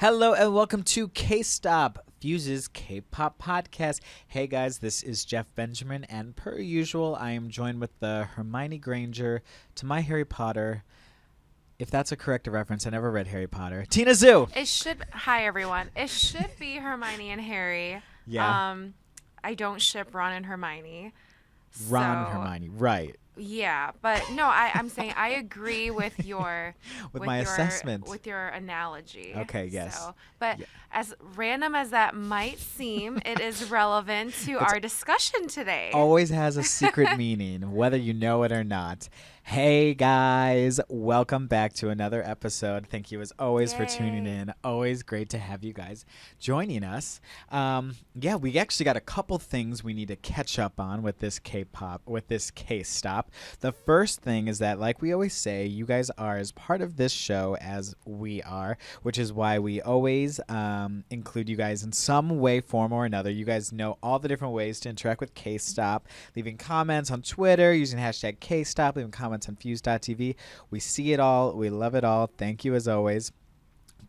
Hello and welcome to K-Stop, Fuse's K-Pop podcast. Hey guys, this is Jeff Benjamin, and per usual, I am joined with the Hermione Granger to my Harry Potter. If that's a correct reference, I never read Harry Potter. Tina Zhu! Hi everyone. It should be Hermione and Harry. Yeah. I don't ship Ron and Hermione. Ron and Hermione, right. Yeah, but no, I'm saying I agree with your with my assessment. with your analogy. Okay, yes. But as random as that might seem, it is relevant to our discussion today. Always has a secret meaning, whether you know it or not. Hey guys, welcome back to another episode. Thank you as always for tuning in. Always great to have you guys joining us. We actually got a couple things we need to catch up on with this K-pop, with this K-Stop. The first thing is that, like we always say, you guys are as part of this show as we are, which is why we always include you guys in some way, form, or another. You guys know all the different ways to interact with K-Stop, leaving comments on Twitter, using hashtag K-Stop, leaving comments on Fuse.tv. We see it all. We love it all. Thank you as always.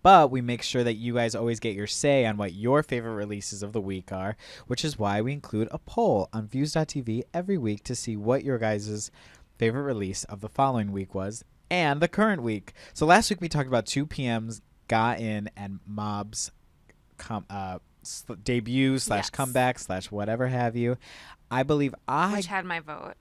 But we make sure that you guys always get your say on what your favorite releases of the week are, which is why we include a poll on Fuse.tv every week to see what your guys' favorite release of the following week was and the current week. So last week we talked about 2 p.m.'s Got In and Mob's debut / comeback / whatever have you. I believe Which had my vote.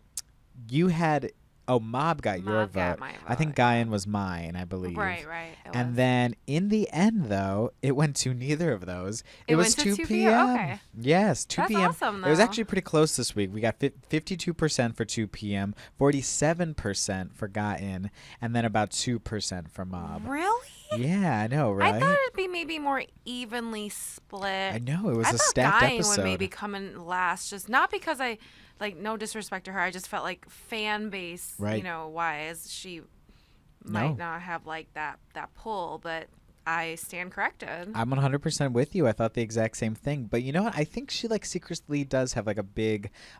You had... Oh, Mob got your vote. Got my vote. I think Guyan was mine, I believe. Right. And then in the end, though, it went to neither of those. It was 2 to p.m. Okay. Yes, 2 p.m. That's awesome, though. It was actually pretty close this week. We got 52% for 2 p.m., 47% for Guyan, and then about 2% for Mob. Really? Yeah, I know, right? I thought it'd be maybe more evenly split. I know, it was a stacked Guyan episode. would maybe come in last, just not because no disrespect to her. I just felt like fan base, wise, she might not have that pull, but I stand corrected. I'm 100% with you. I thought the exact same thing. But you know what? I think she secretly does have a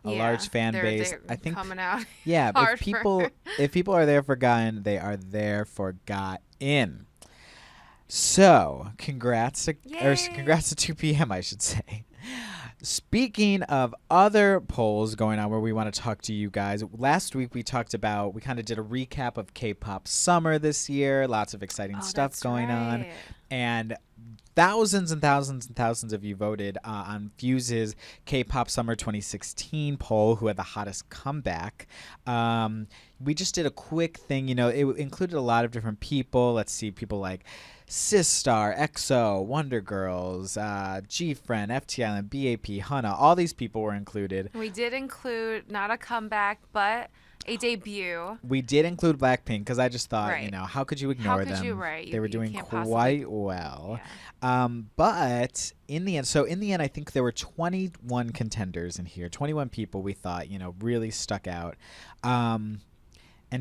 large fan base. I think coming out. Yeah, hard if people are there for Guyan, they are there for Got In. So, congrats to 2 p.m., I should say. Speaking of other polls going on where we want to talk to you guys, last week we kind of did a recap of K-pop summer this year. Lots of exciting stuff going on. And thousands and thousands and thousands of you voted on Fuse's K-pop summer 2016 poll, who had the hottest comeback. We just did a quick thing. It included a lot of different people. Let's see, people like Sistar, EXO, Wonder Girls, G-Friend, FT Island, BAP, Hana. All these people were included. We did include not a comeback, but a debut. We did include Blackpink because I just thought, how could you ignore them? They were doing quite well. Yeah. But in the end, I think there were 21 contenders in here. 21 people we thought, really stuck out. And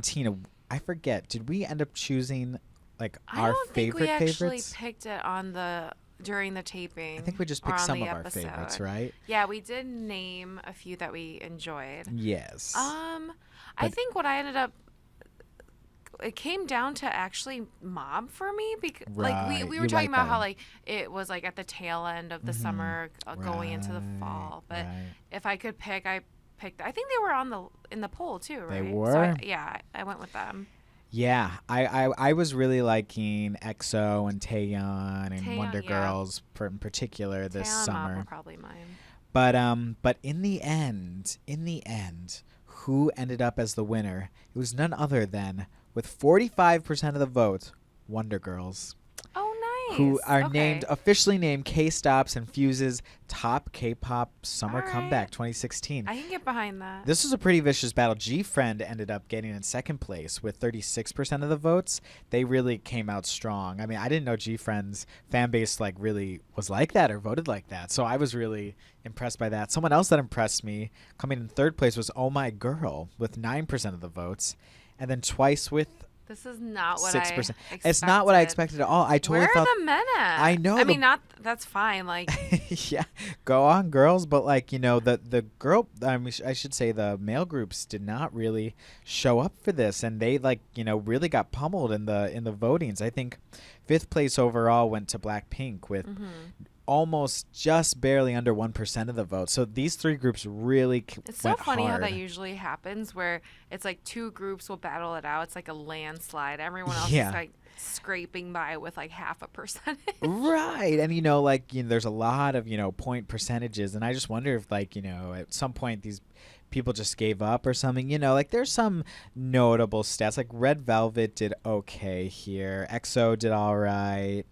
Tina, I forget, did we end up choosing our favorite favorites? I don't think we actually picked it during the taping. I think we just picked some of our favorites, right? Yeah, we did name a few that we enjoyed. Yes. I think what I ended up, it came down to actually Mob for me because we were talking about how it was at the tail end of the summer going into the fall. But if I could pick, I think they were in the poll too, right? They were. So I went with them. Yeah, I was really liking EXO and Taeyeon and Wonder Girls in particular this summer. Were probably mine. But in the end, who ended up as the winner? It was none other than, with 45% of the vote, Wonder Girls. Oh, nice. Who are officially named K-Stop's and Fuse's top K-pop summer comeback 2016. I can get behind that. This was a pretty vicious battle. G-Friend ended up getting in second place with 36% of the votes. They really came out strong. I mean, I didn't know G-Friend's fan base really was like that or voted like that. So I was really impressed by that. Someone else that impressed me coming in third place was Oh My Girl with 9% of the votes. And then Twice with This is not what 6%. I expected. It's not what I expected at all. I totally Where thought. Where are the men at? I know. I mean, not that's fine. Like, yeah, go on, girls. But like, the girl. I mean, I should say the male groups did not really show up for this, and they like really got pummeled in the votings. I think 5th place overall went to Blackpink with. Almost just barely under 1% of the vote. So these 3 groups really it's so funny how that usually happens, where it's like 2 groups will battle it out. It's like a landslide. Everyone else is like scraping by with like 0.5%. Right. And there's a lot of point percentages, and I just wonder if at some point these people just gave up or something. Like there's some notable stats. Like Red Velvet did okay here. EXO did all right.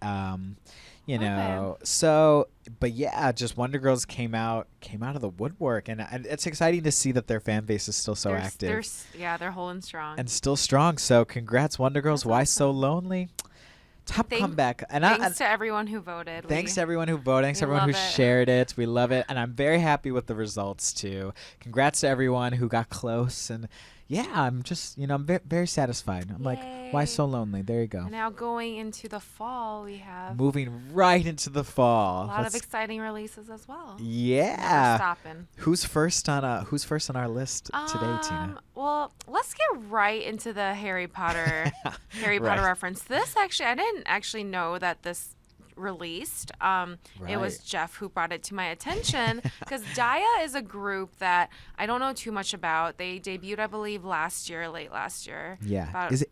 So, but yeah, just Wonder Girls came out of the woodwork, and it's exciting to see that their fan base is still so active. They're holding strong and still strong. So, congrats, Wonder Girls. Why So Lonely? Top comeback. And thanks to everyone who voted. Thanks to everyone who voted. Thanks to everyone who shared it. We love it, and I'm very happy with the results too. Congrats to everyone who got close, and yeah, I'm just I'm very, very satisfied. I'm like, why so lonely? There you go. And now going into the fall, we have moving right into the fall. A lot of exciting releases as well. Yeah. Never stopping. Who's first on our list today, Tina? Well, let's get right into the Harry Potter reference. This actually, I didn't actually know that this released. It was Jeff who brought it to my attention, because Daya is a group that I don't know too much about. They debuted, I believe, late last year. Yeah. Is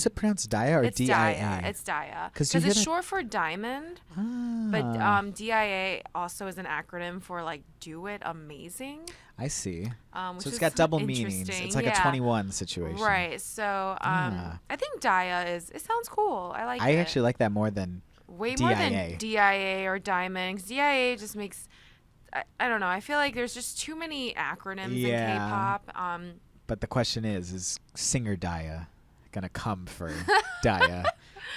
it pronounced Daya or it's D-I-A? It's Daya. Because it's short for Diamond. But D-I-A also is an acronym for like Do It Amazing. I see. So it's got double meanings. It's like a 21 situation. Right. So I think Daya it sounds cool. I actually like that more than way D-I-A. More than DIA or Diamond. 'Cause DIA just makes I don't know. I feel like there's just too many acronyms in K-pop. But the question is Singer Daya gonna come for Daya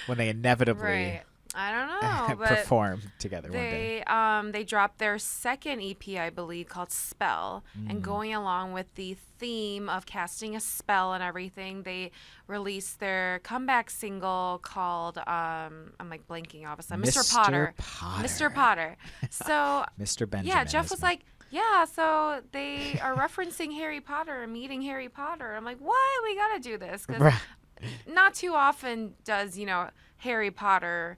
when they inevitably I don't know, but perform together one day? They dropped their second EP, I believe, called Spell, and going along with the theme of casting a spell and everything, they released their comeback single called I'm like blanking off a Mr. Potter. Mr. Potter. So Mr. Benjamin. Yeah, Jeff was like, yeah, so they are referencing Harry Potter and meeting Harry Potter. I'm like, what? We gotta do this, because not too often does Harry Potter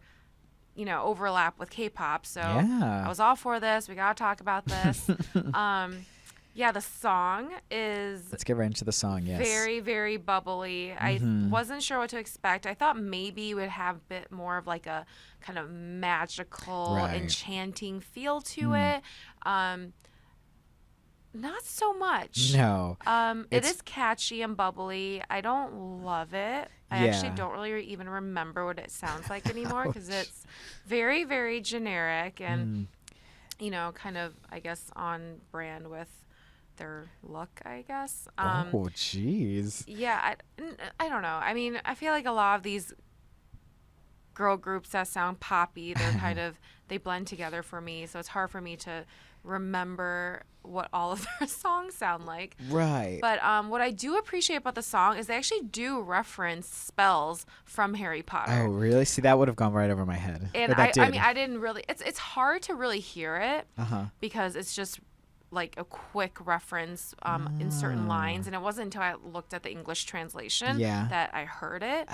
overlap with K-pop. So I was all for this. We gotta talk about this. The song is, let's get right into the song. Yes, very, very bubbly. I wasn't sure what to expect. I thought maybe it would have a bit more of like a kind of magical enchanting feel to it. Not so much. No. It is catchy and bubbly. I don't love it. I actually don't really even remember what it sounds like anymore, because it's very, very generic and, kind of, I guess, on brand with their look, I guess. Oh, jeez. Yeah, I don't know. I mean, I feel like a lot of these girl groups that sound poppy, they're kind of, they blend together for me, so it's hard for me to remember what all of their songs sound like. Right. But what I do appreciate about the song is they actually do reference spells from Harry Potter. Oh, really? See, that would have gone right over my head. And I mean, I didn't really, it's hard to really hear it because it's just like a quick reference in certain lines, and it wasn't until I looked at the English translation that I heard it.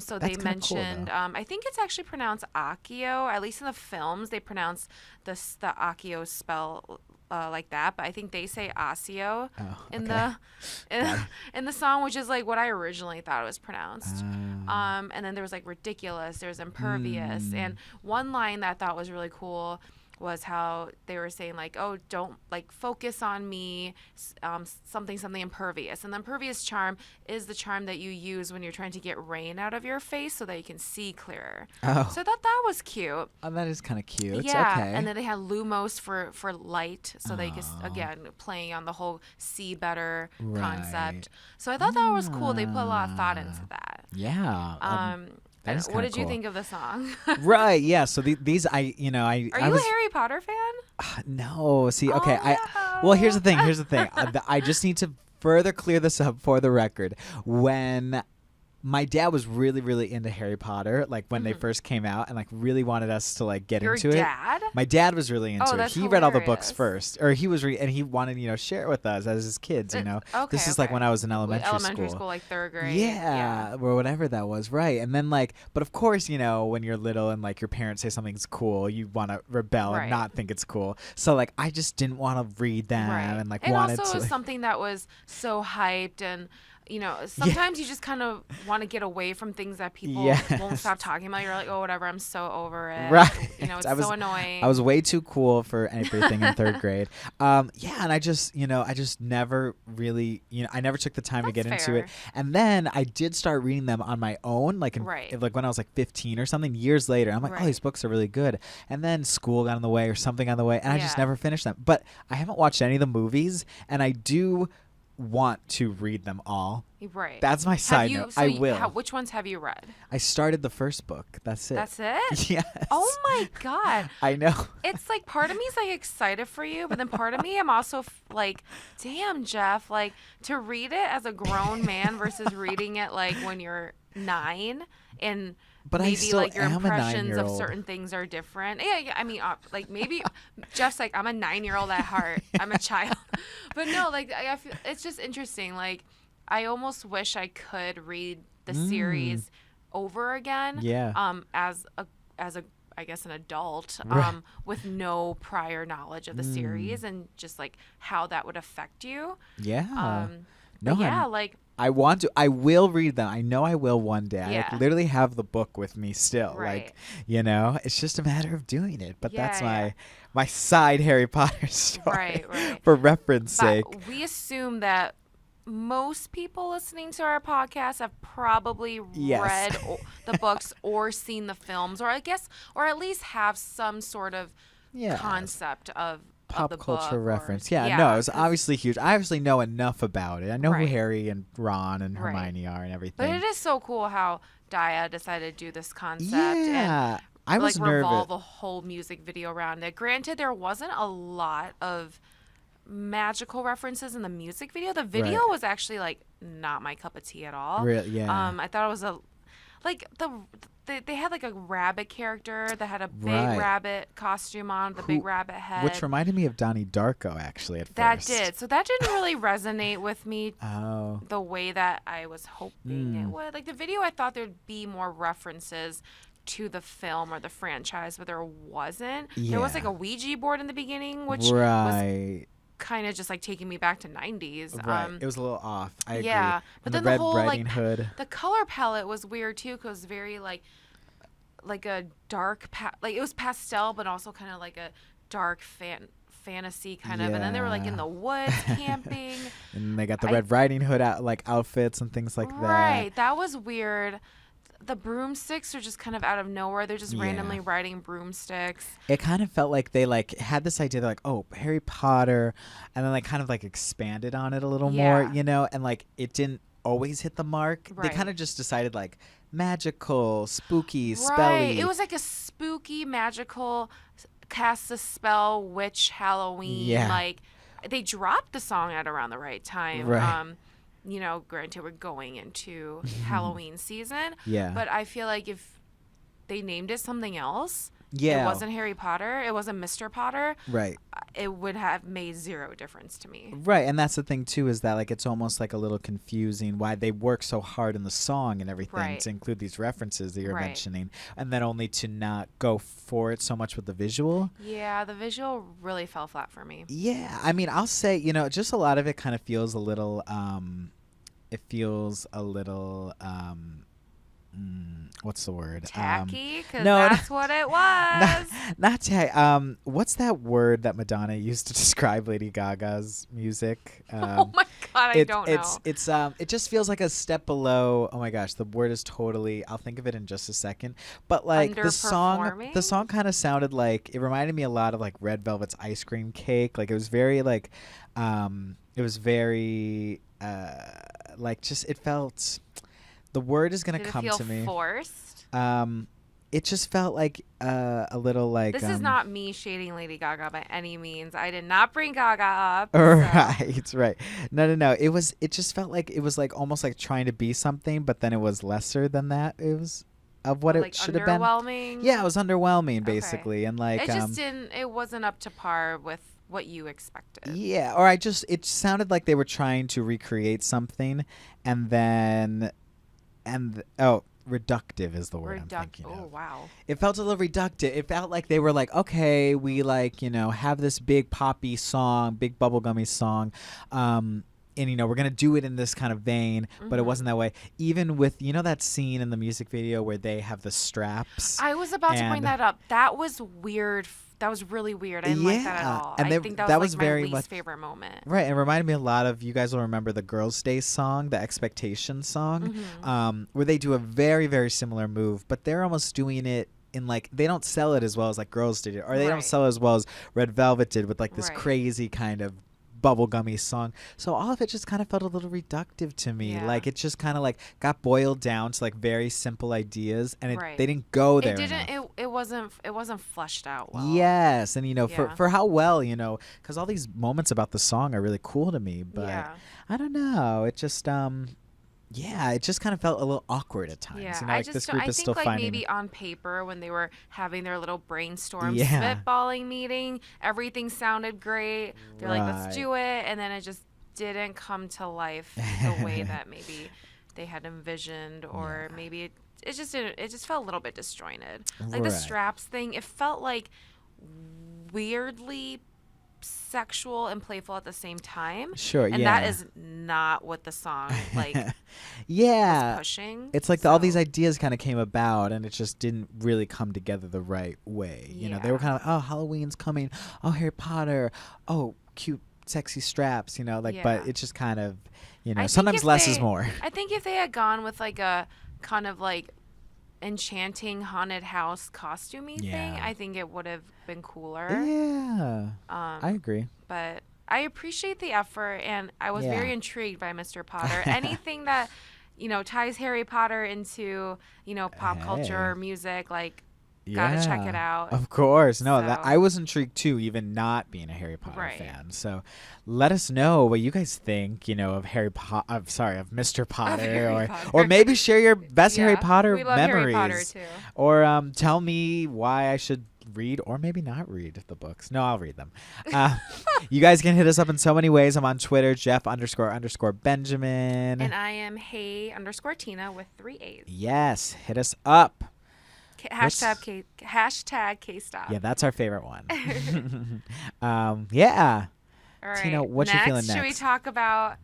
So they mentioned cool, I think it's actually pronounced Accio, at least in the films they pronounce the Accio spell like that, but I think they say Accio in the song, which is like what I originally thought it was pronounced. And then there was like ridiculous, there's impervious, and one line that I thought was really cool was how they were saying like, oh, don't like focus on me, something impervious. And the impervious charm is the charm that you use when you're trying to get rain out of your face so that you can see clearer. So I thought that was cute. Oh, that is kind of cute. Yeah, okay. And then they had Lumos for light, so they could, again, playing on the whole see better concept. So I thought that was cool. They put a lot of thought into that. Yeah. What did you think of the song? Right. Yeah. So these, Are you a Harry Potter fan? No. See. Okay. No. Well, here's the thing. I just need to further clear this up for the record. When my dad was really, really into Harry Potter, like when they first came out, and like really wanted us to like get into it. Your dad? My dad was really into it. He read all the books first, or he was and he wanted share it with us as his kids. This is like when I was in elementary school, like 3rd grade. Yeah, or whatever that was, right? And then like, but of course, when you're little and like your parents say something's cool, you want to rebel and not think it's cool. So like, I just didn't want to read them and like wanted to. And also something that was so hyped and. Sometimes you just kind of want to get away from things that people won't stop talking about. You're like, oh, whatever, I'm so over it. Right. It's so annoying. I was way too cool for everything in 3rd grade. And I just never really, I never took the time to get into it. And then I did start reading them on my own, like like when I was like 15 or something, years later. I'm like, oh, these books are really good. And then school got in the way or something got in the way, and I just never finished them. But I haven't watched any of the movies, and I do want to read them all. Right. That's my side note. I will. Which ones have you read? I started the first book. That's it. That's it? Yes. Oh my God. I know. It's like part of me is like excited for you, but then part of me I'm also like, damn, Jeff, like to read it as a grown man versus reading it like when you're 9 and but maybe I still like your am impressions of certain things are different. Yeah. I mean, like maybe Jeff's like, I'm a 9-year-old at heart. I'm a child. But no, like I feel it's just interesting. Like I almost wish I could read the series over again. Yeah. As a I guess an adult with no prior knowledge of the series and just like how that would affect you. Yeah. Like I want to. I will read them. I know I will one day. Yeah. I like, literally have the book with me still. Right. Like, it's just a matter of doing it. But that's my side Harry Potter story. Right. For reference sake. We assume that most people listening to our podcast have probably read the books or seen the films, or at least have some sort of concept of pop culture reference. No, it was obviously huge. I obviously know enough about it. I know who Harry and Ron and Hermione are and everything. But it is so cool how Daya decided to do this concept. Yeah. And, I was nervous. Revolve a whole music video around it. Granted, there wasn't a lot of magical references in the music video. The video was actually like not my cup of tea at all. Really? Yeah. I thought it was they had like a rabbit character that had a big rabbit costume on, the big rabbit head. Which reminded me of Donnie Darko, actually, at that first. That did. So that didn't really resonate with me the way that I was hoping it would. Like the video, I thought there'd be more references to the film or the franchise, but there wasn't. There was like a Ouija board in the beginning, which was kind of just like taking me back to 90s. It was a little off. I agree. But and then the whole Riding Hood. The color palette was weird too, because very like a dark it was pastel, but also kind of like a dark fantasy kind of. And then they were like in the woods camping. And they got the Red Riding Hood outfits and things like that. Right, that was weird. The broomsticks are just kind of out of nowhere. They're just randomly riding broomsticks. It kind of felt like they had this idea. They're like, oh, Harry Potter, and then kind of expanded on it a little more, and it didn't always hit the mark. They kind of just decided magical, spooky, spelly. It was like a spooky, magical, cast a spell, witch, Halloween. Yeah. They dropped the song at around the right time. Right. Granted, we're going into Halloween season. Yeah. But I feel like if they named it something else, it wasn't Harry Potter, it wasn't Mr. Potter, right, it would have made zero difference to me. Right, and that's the thing, too, is that it's almost a little confusing why they work so hard in the song and everything to include these references that you're mentioning, and then only to not go for it so much with the visual. Yeah, the visual really fell flat for me. Yeah, I mean, I'll say, just a lot of it kind of feels a little, what's the word? Tacky? Because that's what it was. Not tacky. What's that word that Madonna used to describe Lady Gaga's music? Oh my God, I don't know. It just feels like a step below. Oh my gosh, the word is totally. I'll think of it in just a second. But the song kind of sounded like it reminded me a lot of Red Velvet's Ice Cream Cake. It was very it was very just it felt. The word is going to come to me. Forced? it just felt like a little like this is not me shading Lady Gaga by any means. I did not bring Gaga up. Right. No. It just felt like it was like almost like trying to be something, but then it was lesser than that. It was of what it should have been. Underwhelming. Yeah, it was underwhelming basically, and like it just didn't. It wasn't up to par with what you expected. Yeah, or it sounded like they were trying to recreate something, and then reductive is the word I'm thinking of. Oh, wow. It felt a little reductive. It felt like they were like, okay, we like, have this big poppy song, big bubblegummy song. And, we're going to do it in this kind of vein, but it wasn't that way. Even with, that scene in the music video where they have the straps. I was about to bring that up. That was weird. That was really weird. I didn't like that at all. And I think that was like my least favorite moment. Right. And it reminded me a lot of, you guys will remember the Girls' Day song, the Expectation song, where they do a very, very similar move, but they're almost doing it in like, they don't sell it as well as like Girls did it, or they don't sell it as well as Red Velvet did with like this crazy kind of bubblegummy song. So all of it just kind of felt a little reductive to me. Like it just kind of like got boiled down to like very simple ideas, and they didn't go there. It wasn't fleshed out well. Yes, and for how well, because all these moments about the song are really cool to me, but I don't know. It just it just kind of felt a little awkward at times. Yeah, like this group is still finding. Maybe on paper when they were having their little brainstorm spitballing meeting, everything sounded great. They're like, let's do it, and then it just didn't come to life the way that maybe they had envisioned, or maybe it just didn't. It just felt a little bit disjointed. Like the straps thing, it felt like weirdly sexual and playful at the same time. Sure, and that is not what the song was pushing. It's like all these ideas kind of came about, and it just didn't really come together the right way. They were kind of like, oh, Halloween's coming. Oh, Harry Potter. Oh, cute, sexy straps. But it's just kind of, sometimes less is more. I think if they had gone with like a kind of like enchanting haunted house costumey thing, I think it would have been cooler. I agree. But I appreciate the effort, and I was very intrigued by Mr. Potter. Anything that ties Harry Potter into pop culture, music, like gotta check it out. Of course. No, I was intrigued too, even not being a Harry Potter fan. So let us know what you guys think, of of Mr. Potter, or maybe share your best Harry Potter we love memories. Harry Potter too. Or tell me why I should read or maybe not read the books. No, I'll read them. You guys can hit us up in so many ways. I'm on Twitter, Jeff__Benjamin. And I am Hey_Tina with 3 A's. Yes, hit us up. Hashtag K-Stop. Yeah, that's our favorite one. Yeah. All right. Tina, what you feeling next? Should we talk about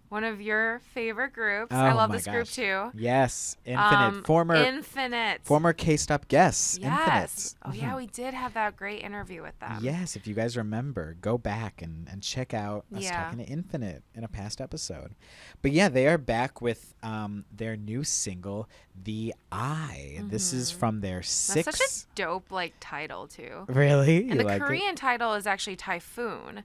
one of your favorite groups? I love this group too. Yes, Infinite. Former K-Stop guests. Yes. Infinite. Oh yeah, we did have that great interview with them. Yes, if you guys remember, go back and check out us talking to Infinite in a past episode. But yeah, they are back with their new single, The Eye. This is from their sixth. That's such a dope title too. Really? And the Korean title is actually Typhoon.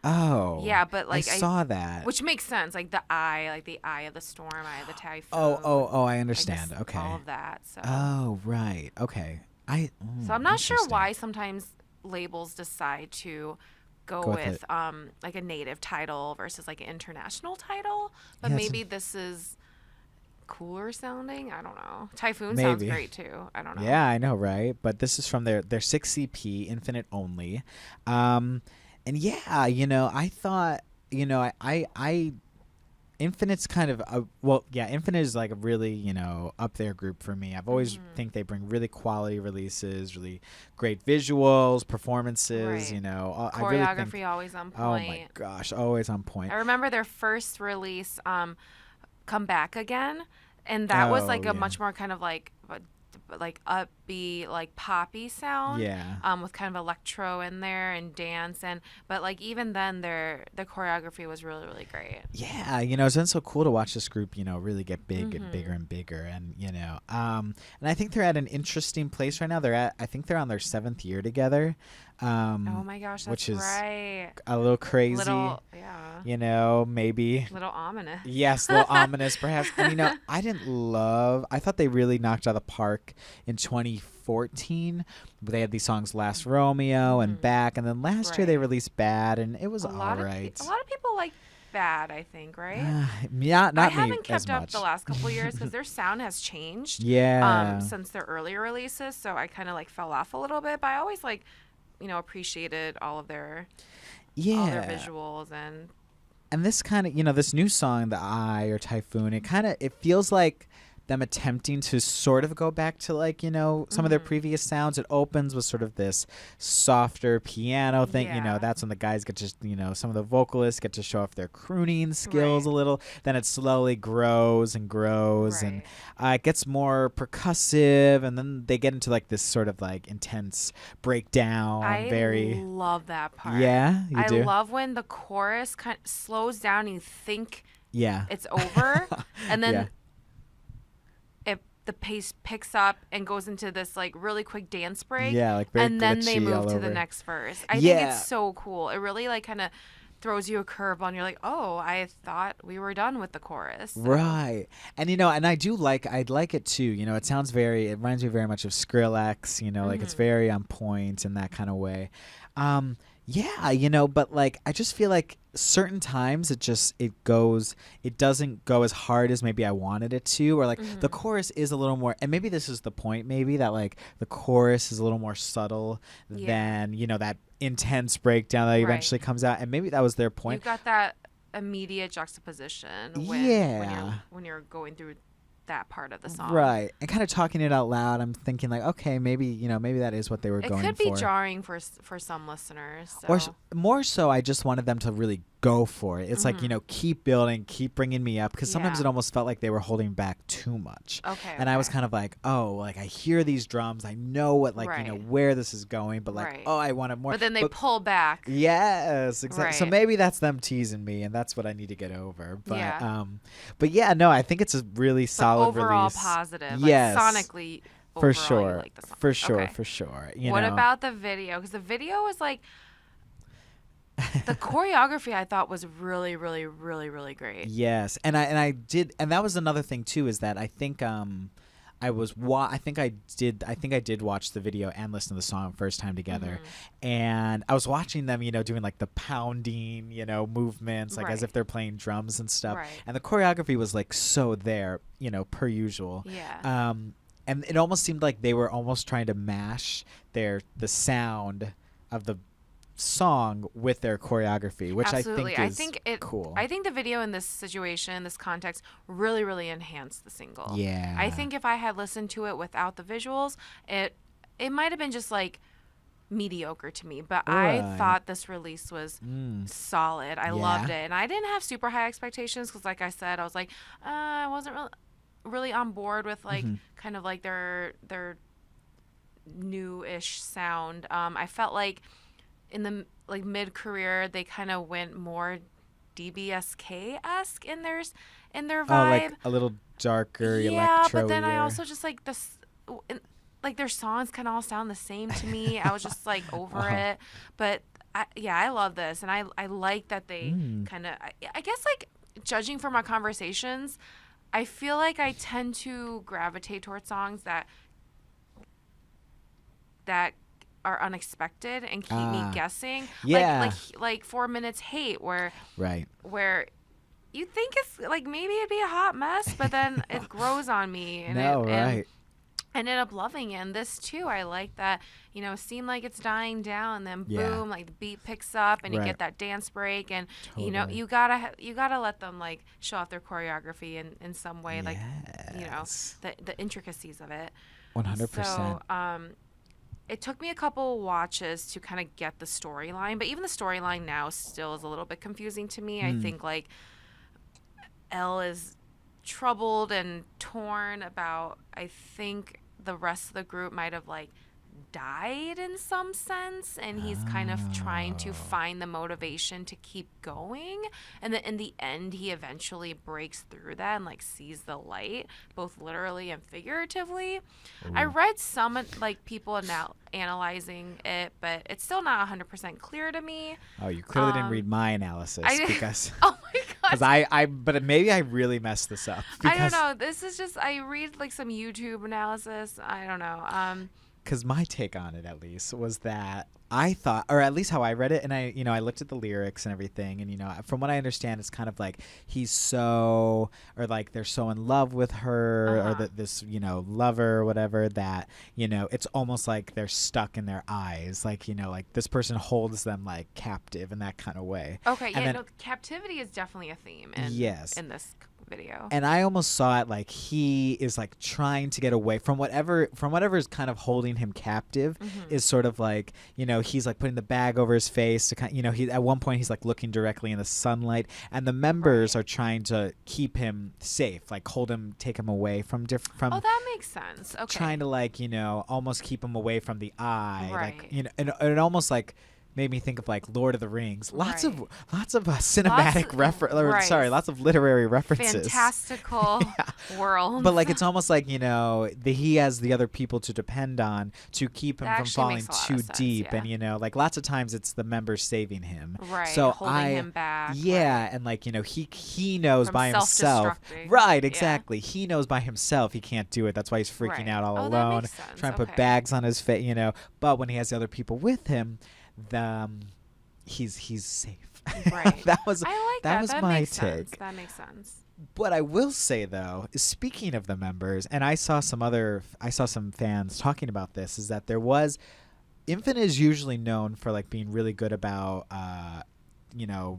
Oh. Yeah, but I saw that. Which makes sense. Like the eye, the eye of the storm, eye of the typhoon. Oh, I understand. Okay. All of that. So. Oh, right. Okay. So I'm not sure why sometimes labels decide to go with a native title versus an international title, but maybe this is cooler sounding. I don't know. Typhoon sounds great too. I don't know. Yeah, I know, right? But this is from their 6th EP, Infinite Only. And yeah, I thought, I Infinite's kind of Infinite is a really, up there group for me. I've always think they bring really quality releases, really great visuals, performances, choreography I really think, always on point. Oh my gosh, always on point. I remember their first release, Come Back Again, and that was a much more kind of upbeat, poppy sound. Yeah. With kind of electro in there and dance, but even then the choreography was really, really great. Yeah, it's been so cool to watch this group, really get big and bigger and bigger, and and I think they're at an interesting place right now. I think they're on their 7th year together. Oh my gosh, that's which is right. A little crazy. Maybe. A little ominous. Yes, a little ominous perhaps. And I thought they really knocked out of the park in 2014 2014. They had these songs Last Romeo and Back, and then last year they released Bad, and it was all right. A lot of people like Bad, I think, right? Yeah, not I me haven't as kept up much. the last couple of years because their sound has changed. Yeah. Since their earlier releases, so I kind of like fell off a little bit, but I always like, appreciated all their visuals and this kind of, this new song, The Eye or Typhoon, it feels like them attempting to sort of go back to like, some of their previous sounds. It opens with sort of this softer piano thing. That's when the guys get to, some of the vocalists get to show off their crooning skills a little. Then it slowly grows and grows and it gets more percussive. And then they get into like this sort of like intense breakdown. I love that part. Yeah, you do? I love when the chorus kind of slows down and you think it's over. And then the pace picks up and goes into this like really quick dance break. Yeah, like very and then they move to the next verse. I think it's so cool. It really like kind of throws you a curveball and you're like, oh, I thought we were done with the chorus. So. Right. And and I like it too. It reminds me very much of Skrillex, like it's very on point in that kind of way. But like I just feel like certain times it doesn't go as hard as maybe I wanted it to, or like the chorus is a little more, and maybe this is the point, maybe that like the chorus is a little more subtle than that intense breakdown that eventually comes out, and maybe that was their point. You got that immediate juxtaposition when you're going through that part of the song. Right. And kind of talking it out loud, I'm thinking like, okay, maybe that is what they were going for. It could be jarring for some listeners. So. Or more so, I just wanted them to really go for it. It's like, keep building, keep bringing me up, because sometimes it almost felt like they were holding back too much. Okay. And I was kind of like, oh, like I hear these drums, I know what where this is going, but like, oh, I want it more. But then they pull back. Yes, exactly. Right. So maybe that's them teasing me, and that's what I need to get over. But I think it's a really solid overall release. Positive. Yes. Like sonically, for overall, sure. you like the song. For sure. What about the video? Because the video was like. The choreography I thought was really, really, really, really great. Yes, and I did, and that was another thing too, is that I think I did watch the video and listen to the song first time together, and I was watching them, doing like the pounding, movements, like as if they're playing drums and stuff, and the choreography was like so there, per usual. Yeah. And it almost seemed like they were almost trying to mash the sound of the song with their choreography, which Absolutely. I think is cool. I think the video in this situation, this context, really, really enhanced the single. Yeah. I think if I had listened to it without the visuals, it might have been just like mediocre to me, but I thought this release was solid. I loved it, and I didn't have super high expectations because, like I said, I was like, I wasn't really on board with like kind of like their new-ish sound. I felt like in the like mid-career they kind of went more DBSK-esque in their vibe. Oh, like a little darker, electro. But then I also just like this, like their songs kind of all sound the same to me. I was just like over it. But I love this, and I like that they kind of. I guess like judging from our conversations, I feel like I tend to gravitate towards songs that are unexpected and keep me guessing. Yeah. Like 4 Minutes Hate, where you think it's like maybe it'd be a hot mess, but then it grows on me. And I ended up loving it. And this too, I like that, seemed like it's dying down, and then boom, like the beat picks up and you get that dance break, and you gotta let them like show off their choreography in some way, like the intricacies of it. 100%. So it took me a couple watches to kind of get the storyline, but even the storyline now still is a little bit confusing to me. I think like Elle is troubled and torn about, I think the rest of the group might have like died in some sense, and he's kind of trying to find the motivation to keep going, and then in the end he eventually breaks through that and like sees the light, both literally and figuratively. I read some like people analyzing it, but it's still not 100% clear to me. Oh, you clearly didn't read my analysis because oh my god, but maybe I really messed this up. I don't know, this is just, I read like some YouTube analysis, I don't know. because my take on it at least was that I thought, or at least how I read it, and I looked at the lyrics and everything, and from what I understand, it's kind of like he's so, or like they're so in love with her, or that this lover or whatever, that it's almost like they're stuck in their eyes, like like this person holds them like captive in that kind of way. Okay, yeah, no, captivity is definitely a theme in this video. And I almost saw it like he is like trying to get away from whatever is kind of holding him captive. Is sort of like he's like putting the bag over his face to kind he at one point he's like looking directly in the sunlight, and the members are trying to keep him safe, like take him away from oh, that makes sense. Okay, trying to like almost keep him away from the eye, like and it almost like made me think of like Lord of the Rings. Lots of cinematic reference. Lots of literary references. Fantastical world. But like it's almost like he has the other people to depend on to keep him from falling too deep, and like lots of times it's the members saving him. Right. So holding him back. Yeah, and like he knows from by himself. Right. Exactly. Yeah. He knows by himself he can't do it. That's why he's freaking out all alone, that makes sense. trying to put bags on his face. But when he has the other people with him, he's safe. Right. that was that my makes take. Sense. That makes sense. What I will say though, is speaking of the members, and I saw some fans talking about this, is that Infinite is usually known for like being really good about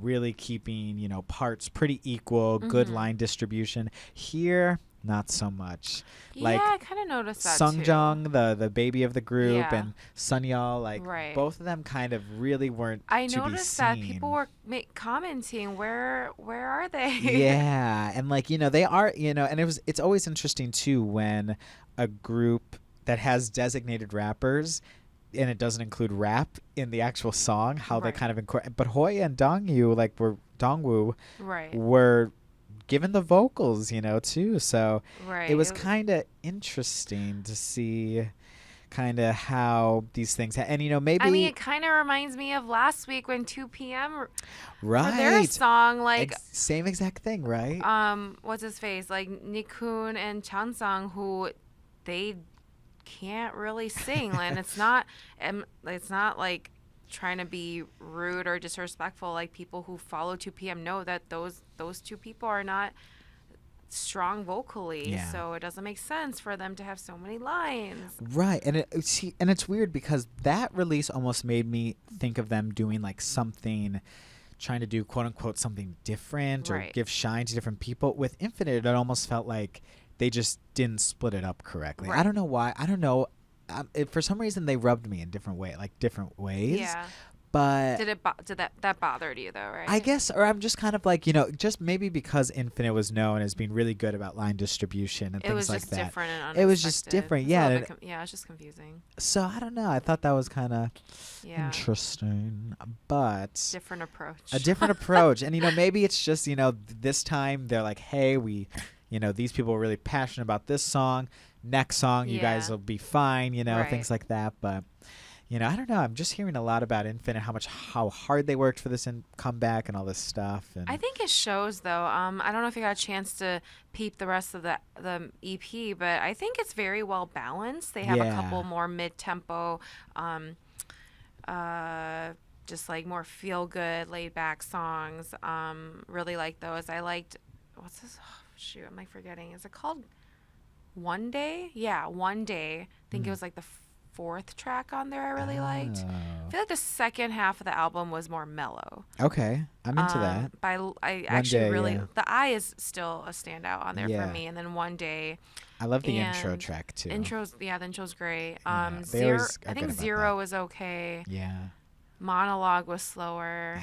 really keeping like pretty equal, good line distribution. Here, not so much. Like, I kind of noticed that Sungjung, the baby of the group, and Sunyal, like both of them kind of really weren't. I noticed that people were commenting, where are they? Yeah, and like they are, and it's always interesting too when a group that has designated rappers, and it doesn't include rap in the actual song, how they kind of incorporate. But Hoya and Dongwoo were given the vocals, too. So it was kind of interesting to see kind of how these things and maybe I mean, it kind of reminds me of last week when 2 p.m. for their song, like same exact thing, right? What's his face, like Nikun and Chansung, who they can't really sing, and it's not like trying to be rude or disrespectful. Like, people who follow 2 p.m. know that those two people are not strong vocally, so it doesn't make sense for them to have so many lines. Right, and it's weird because that release almost made me think of them doing like something, trying to do quote unquote something different or give shine to different people. With Infinite, it almost felt like they just didn't split it up correctly. I don't know why. I don't know. For some reason, they rubbed me in different ways. Yeah. But did that bothered you though, right? I guess, or I'm just kind of like, just maybe because Infinite was known as being really good about line distribution and things like that. It was just different and unexpected. It was just different, yeah. It's just confusing. So I don't know. I thought that was kind of interesting, but a different approach. And maybe it's just this time they're like, hey, these people are really passionate about this song. Next song, you guys will be fine. Things like that, but. I don't know. I'm just hearing a lot about Infinite, how hard they worked for this comeback and all this stuff. And I think it shows, though. I don't know if you got a chance to peep the rest of the EP, but I think it's very well balanced. They have a couple more mid-tempo, just like more feel-good, laid-back songs. Really like those. I liked, what's this? Oh, shoot, am I forgetting? Is it called One Day? Yeah, One Day. I think it was like the fourth track on there I really liked. I feel like the second half of the album was more mellow. Okay, I'm into that. But I actually really The Eye is still a standout on there for me, and then One Day. I love the intro track too. The intro's great. Zero, I think Zero was okay. Yeah. Monologue was slower.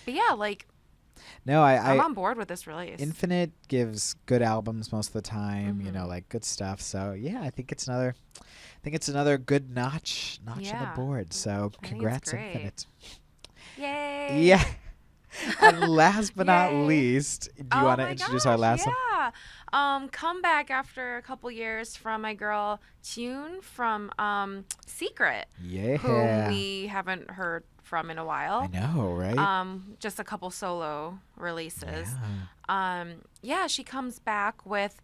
But yeah, like. No, I'm on board with this release. Infinite gives good albums most of the time, like good stuff. So yeah, I think it's another good notch on the board. So congrats, Infinite. Yay! Yeah. And last but not least, do you want to introduce our last one? Yeah. Comeback after a couple years from my girl Jieun from Secret. Yeah. Who we haven't heard from in a while. I know, right? Just a couple solo releases. She comes back with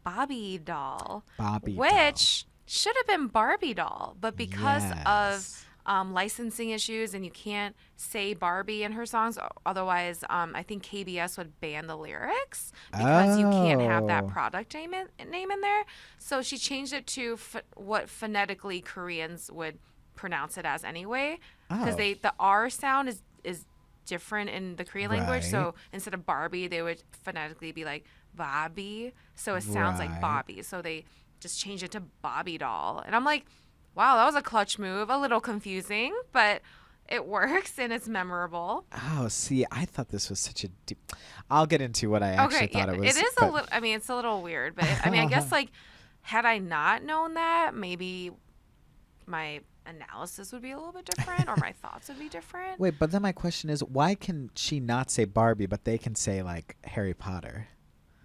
Bobby Doll. Which should have been Barbie doll, but because of Yes. licensing issues and you can't say Barbie in her songs, otherwise I think KBS would ban the lyrics because you can't have that Oh. product name in there. So she changed it to what phonetically Koreans would pronounce it as anyway, because Oh. the R sound is different in the Korean language. Right. So instead of Barbie, they would phonetically be like Bobby. So it sounds like Right. Bobby. So they just changed it to Bobby doll. And I'm like, wow, that was a clutch move. A little confusing, but it works and it's memorable. Oh, see, I thought this was such a deep. I'll get into what I actually thought it was. It is a little. I mean, it's a little weird, but I mean, I guess like, had I not known that, maybe my analysis would be a little bit different, or my thoughts would be different. Wait, but then my question is, why can she not say Barbie, but they can say like Harry Potter?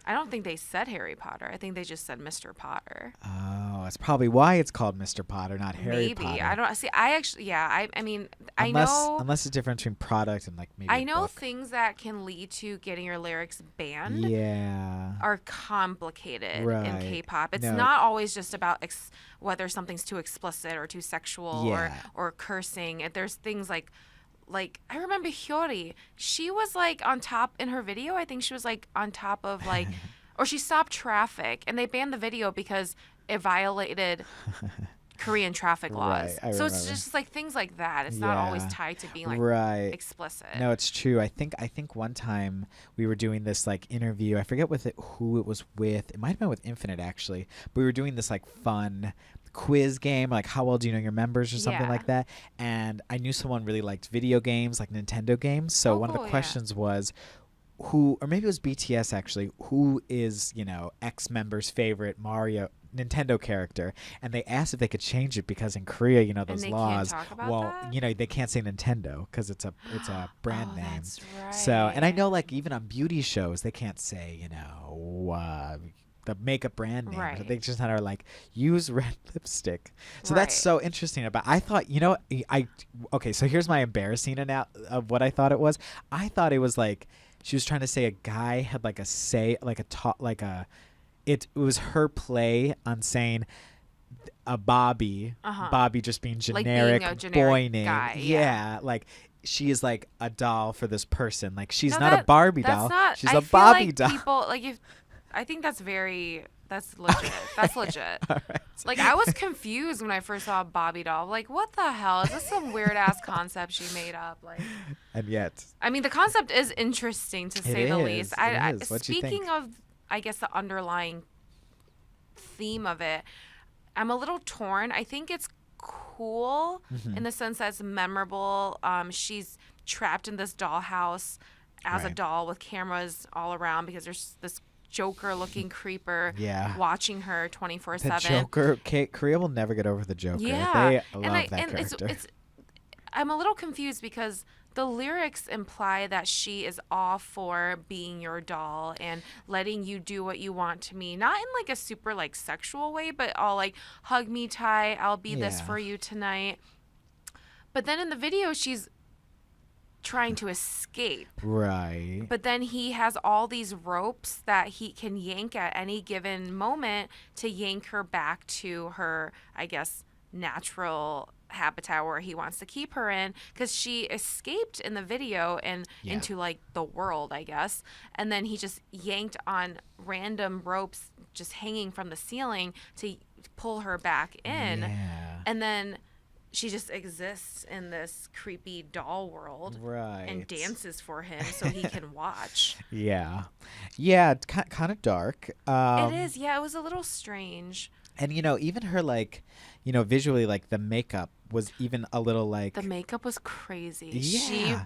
I don't think they said Harry Potter. I think they just said Mr. Potter. Oh, that's probably why it's called Mr. Potter, not Harry Potter. Maybe. I don't see. I actually, yeah. I mean, Unless it's different between product and like maybe. I know book. things that can lead to getting your lyrics banned. Yeah. Are complicated Right. in K-pop. It's No. not always just about whether something's too explicit or too sexual Yeah. or cursing. There's things like I remember Hyori. She was like on top in her video. I think she was like on top of like, or she stopped traffic, and they banned the video because it violated Korean traffic laws. Right, I So it's remember. just like things like that. It's not always Yeah. tied to being like Right. explicit. No, it's true. I think one time we were doing this like interview. I forget who it was with. It might have been with Infinite actually. But we were doing this like fun quiz game, like how well do you know your members or something Yeah. like that. And I knew someone really liked video games, like Nintendo games. So one of cool, the yeah. questions was who, or maybe it was BTS actually, who is, X member's favorite Nintendo character, and they asked if they could change it because in Korea, those they can't laws. talk about Well, that? they can't say Nintendo because it's a brand Oh, name. that's right. So, and I know like even on beauty shows they can't say the makeup brand name. Right. They just are like use red lipstick. So that's Right. so interesting. But I thought okay. So here's my embarrassing of what I thought it was. I thought it was like she was trying to say a guy had like it was her play on saying a Bobby, Bobby just being Like generic, being a generic boy name. guy, yeah, like she is like a doll for this person. Like she's No, not a Barbie that's doll. Not, She's I a feel Bobby like doll. People like I think that's legit. That's legit. All right. Like I was confused when I first saw a Bobby doll. Like what the hell is this? Some weird ass concept she made up? Like, And yet, I mean, the concept is interesting to say the least. It is. What you think? Speaking of, I guess the underlying theme of it, I'm a little torn. I think it's cool Mm-hmm. in the sense that it's memorable. She's trapped in this dollhouse as a Right. doll with cameras all around because there's this Joker-looking creeper Yeah. watching her 24/7. The Joker, Korea will never get over the Joker. Yeah, They and love that character. I'm a little confused because the lyrics imply that she is all for being your doll and letting you do what you want to me, not in like a super like sexual way, but all like hug me tight, I'll be this Yeah. for you tonight. But then in the video, she's trying to escape. Right. But then he has all these ropes that he can yank at any given moment to yank her back to her, I guess, natural habitat where he wants to keep her in, because she escaped in the video and Yeah. into like the world, I guess. And then he just yanked on random ropes just hanging from the ceiling to pull her back in. Yeah. And then she just exists in this creepy doll world Right. and dances for him so he can watch. Yeah. Yeah, it's kind of dark. It is, yeah, it was a little strange. And even her visually, like the makeup was even a little like The makeup was crazy. Yeah.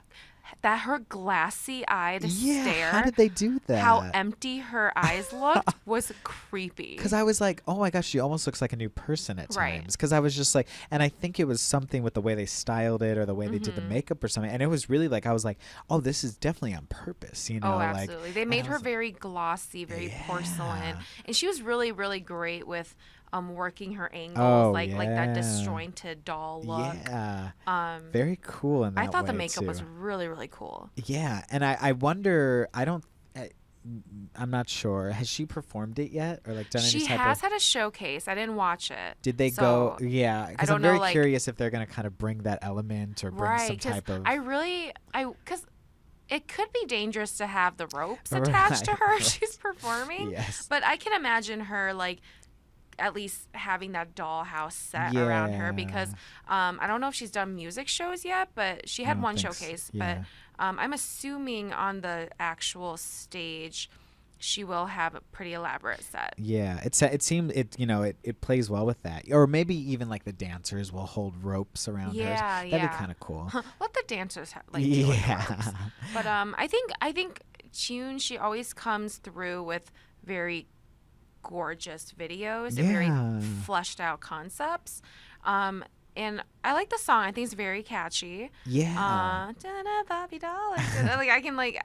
Her glassy eyed yeah. stare, How did they do that? how empty her eyes looked was creepy. Because I was like, oh my gosh, she almost looks like a new person at Right. times. Because I was just like, and I think it was something with the way they styled it or the way they did the makeup or something. And it was really like, I was like, oh, this is definitely on purpose, Oh, absolutely. They made and I her was- very glossy, very porcelain. Yeah. And she was really, really great with working her angles, Oh, like that yeah. disjointed doll look. Yeah. Um, Very cool in that I thought the way, makeup was too. really, really cool. Yeah, and I wonder. I don't. I'm not sure. Has she performed it yet, or like done any She type has of? had a showcase. I didn't watch it. Did they go? So Yeah, I because I'm don't know, very like, curious if they're gonna kind of bring that element or bring right, some because type of. because it could be dangerous to have the ropes attached to Right, her if right. she's performing. Yes. But I can imagine her, like, at least having that dollhouse set around her, because Yeah. I don't know if she's done music shows yet, but she I had don't one think so. showcase. But Yeah. I'm assuming on the actual stage, she will have a pretty elaborate set. Yeah, it seemed it plays well with that, or maybe even like the dancers will hold ropes around hers. Yeah, That'd be yeah. kind of cool. Let the dancers like deal with the ropes. Yeah, But I think Jieun, she always comes through with very gorgeous videos and very yeah, fleshed out concepts. And I like the song. I think it's very catchy. yeah. Da-da, Bobby doll. Like I can like,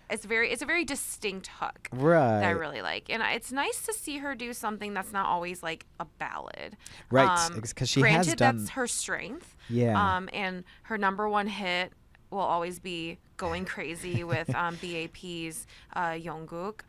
it's a very distinct hook that I Right, really like, and it's nice to see her do something that's not always like a ballad. right. Because she has Granted, done. that's her strength. Yeah, And her number one hit will always be "Going Crazy" with BAP's Jungkook.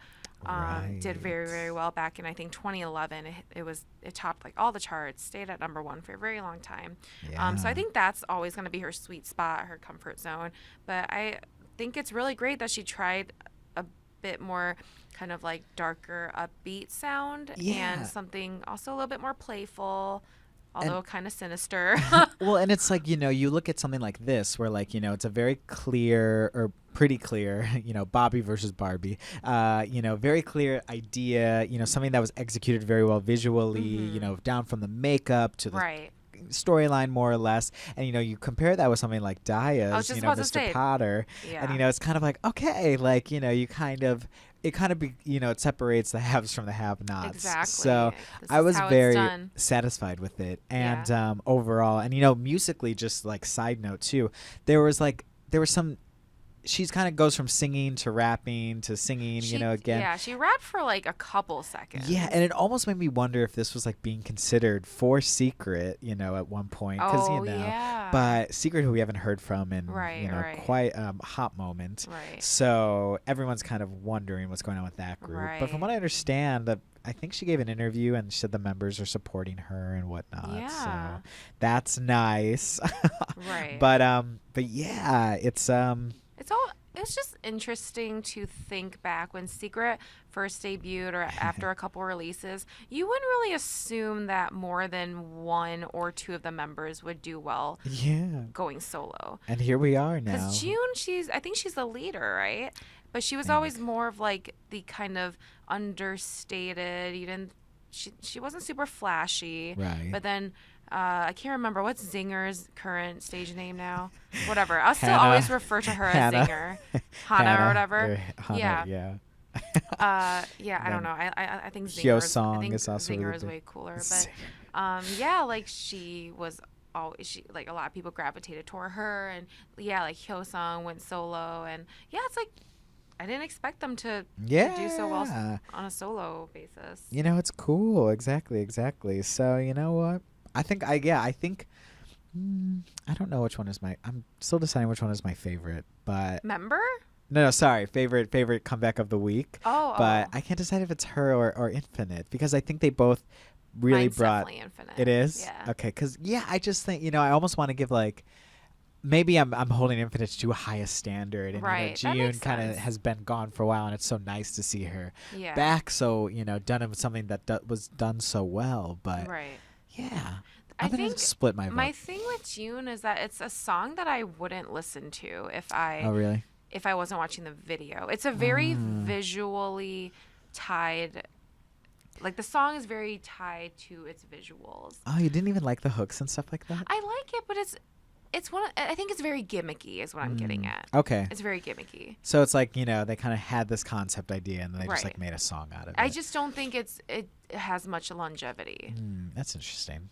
Did very, right. very well back in, I think, 2011. It topped like all the charts, stayed at number one for a very long time. So I Yeah. think that's always going to be her sweet spot, her comfort zone. But I think it's really great that she tried a bit more kind of like darker, upbeat sound, Yeah. and something also a little bit more playful, And although kind of sinister. well, and it's like, you look at something like this where like, it's a very clear or pretty clear, Bobby versus Barbie, very clear idea, something that was executed very well visually, down from the makeup to the Right. storyline more or less. And, you compare that with something like I was Daya's, just about to Mr. say, Potter. yeah. And, it's kind of like, okay, like, it separates the haves from the have-nots. Exactly. So This I is was how it's very done. satisfied with it. And Yeah. overall, and musically, just like side note too, there was some. She's kind of goes from singing to rapping to singing, again. Yeah, she rapped for like a couple seconds. Yeah, and it almost made me wonder if this was like being considered for Secret, at one point, because Oh, yeah. but Secret, who we haven't heard from in Right, right. quite a hot moment, Right. so everyone's kind of wondering what's going on with that group. But from Right. what I understand, I think she gave an interview and she said the members are supporting her and whatnot. Yeah. So that's nice. Right. But yeah, It's just interesting to think back when Secret first debuted or after a couple releases. You wouldn't really assume that more than one or two of the members would do well yeah. going solo. And here we are now. Because June, I think she's the leader, right? But she was Man, always more of like the kind of understated. She wasn't super flashy. Right. But then I can't remember what's Zinger's current stage name now. Whatever. I'll still Hannah. always refer to her Hannah. as Zinger, Hannah or whatever. Hannah, Yeah. yeah. Yeah. I don't know. I think Hyo Zinger's, I Song think is also Zinger really is big. way cooler. But Zinger. yeah, like she was always like a lot of people gravitated toward her, and yeah, like Hyo Song went solo, and yeah, it's like I didn't expect them to do so well on a solo basis. It's cool. Exactly. So you know what? I think I don't know which one is I'm still deciding which one is my favorite, but Member? no, sorry, favorite comeback of the week. But Oh. I can't decide if it's her or Infinite, because I think they both really Mine's brought. definitely Infinite. It is? Yeah. Okay, because I just think I almost want to give like. Maybe I'm holding Infinite to too high a standard, and Right, that Jieun makes kind of sense. has been gone for a while, and it's so nice to see her Yeah. back. So done with something that was done so well, but Right. yeah, I I'm gonna think split my vote. my thing with June is that it's a song that I wouldn't listen to Oh really? if I wasn't watching the video. It's a very visually tied, like the song is very tied to its visuals. Oh, you didn't even like the hooks and stuff like that? I like it, but it's one. I think it's very gimmicky, is what I'm getting at. Okay. It's very gimmicky. So it's like, they kind of had this concept idea and then they just like Right. made a song out of it. I just don't think it has much longevity. That's interesting.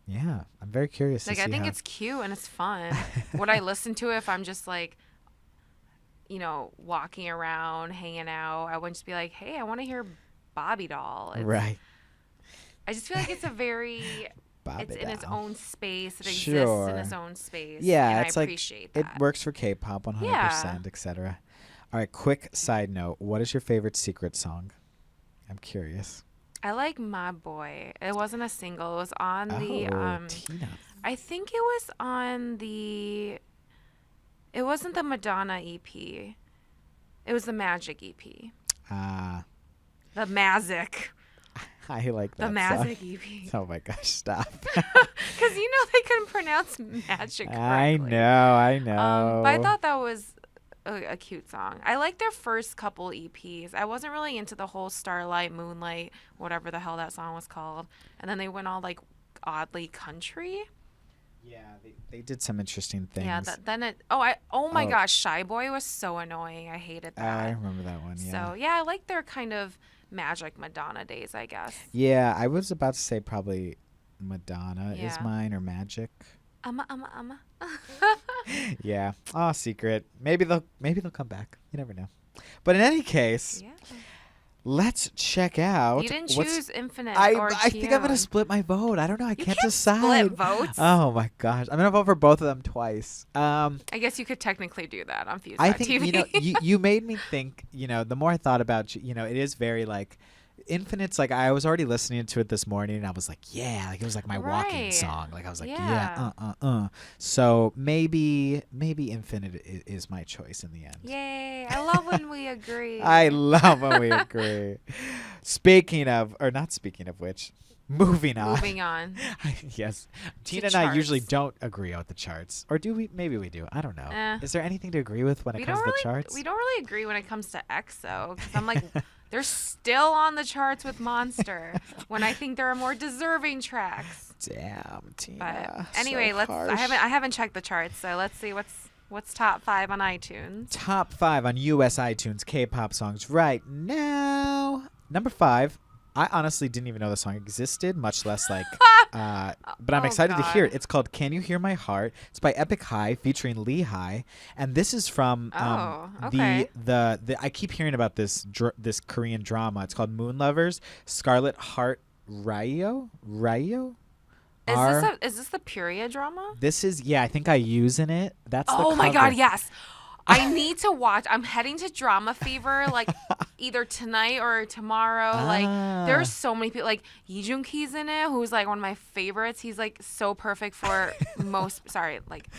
Yeah, I'm very curious Like to see I think how. it's cute and it's fun. Would I listen to it if I'm just like, walking around, hanging out? I wouldn't just be like, hey, I want to hear Bobby Doll. Right. I just feel like it's a very. Bobby It's in its Doll. own space. It exists Sure. in its own space. Yeah, and it's I like appreciate it that. works for K-pop 100%, Yeah. etc. All right, quick side note. What is your favorite Secret song? I'm curious. I like My Boy. It wasn't a single. It was on the Tina. I think it was on the it wasn't the Madonna EP. It was the Magic EP. The Magic. I like that The Magic song. EP. Oh my gosh, stop. Because they couldn't pronounce magic correctly. I know. But I thought that was a cute song. I like their first couple EPs. I wasn't really into the whole Starlight, Moonlight, whatever the hell that song was called. And then they went all like oddly country. Yeah, they did some interesting things. Yeah, oh my gosh, Shy Boy was so annoying. I hated that. I remember that one, yeah. So, yeah, I like their kind of Magic Madonna days, I guess. Yeah, I was about to say probably Madonna is mine or Magic. Yeah. Oh, Secret. Maybe they'll come back. You never know. But in any case, let's check out. You didn't choose Infinite or I think I'm gonna split my vote. I don't know. I can't decide. Split votes. Oh my gosh, I'm gonna vote for both of them twice. I guess you could technically do that on Fuse I think TV. you made me think. The more I thought about it is very like. Infinite's like I was already listening to it this morning and I was like it was like my walking song, like I was like so maybe Infinite is my choice in the end. Yay, I love when we agree. I love when we agree. Not speaking of which, moving on. Yes, Tina and I usually don't agree on the charts, or do we? Maybe we do. I don't know. Is there anything to agree with when it comes to the charts? We don't really agree when it comes to EXO because I'm like they're still on the charts with Monster when I think there are more deserving tracks. Damn, Tina. But anyway, so harsh. I haven't checked the charts, so let's see what's top 5 on iTunes. Top 5 on US iTunes K-pop songs right now. Number 5. I honestly didn't even know the song existed, much less like, but I'm excited to hear it. It's called "Can You Hear My Heart." It's by Epic High featuring Lee High, and this is from okay. the I keep hearing about this Korean drama. It's called Moon Lovers. Scarlet Heart Ryo. Is this the period drama? This is I think I use in it. That's the oh my cover. God, yes. I need to watch. I'm heading to Drama Fever like either tonight or tomorrow. Like there's so many people. Like Jieun is in it, who's like one of my favorites. He's like so perfect for most. Sorry, like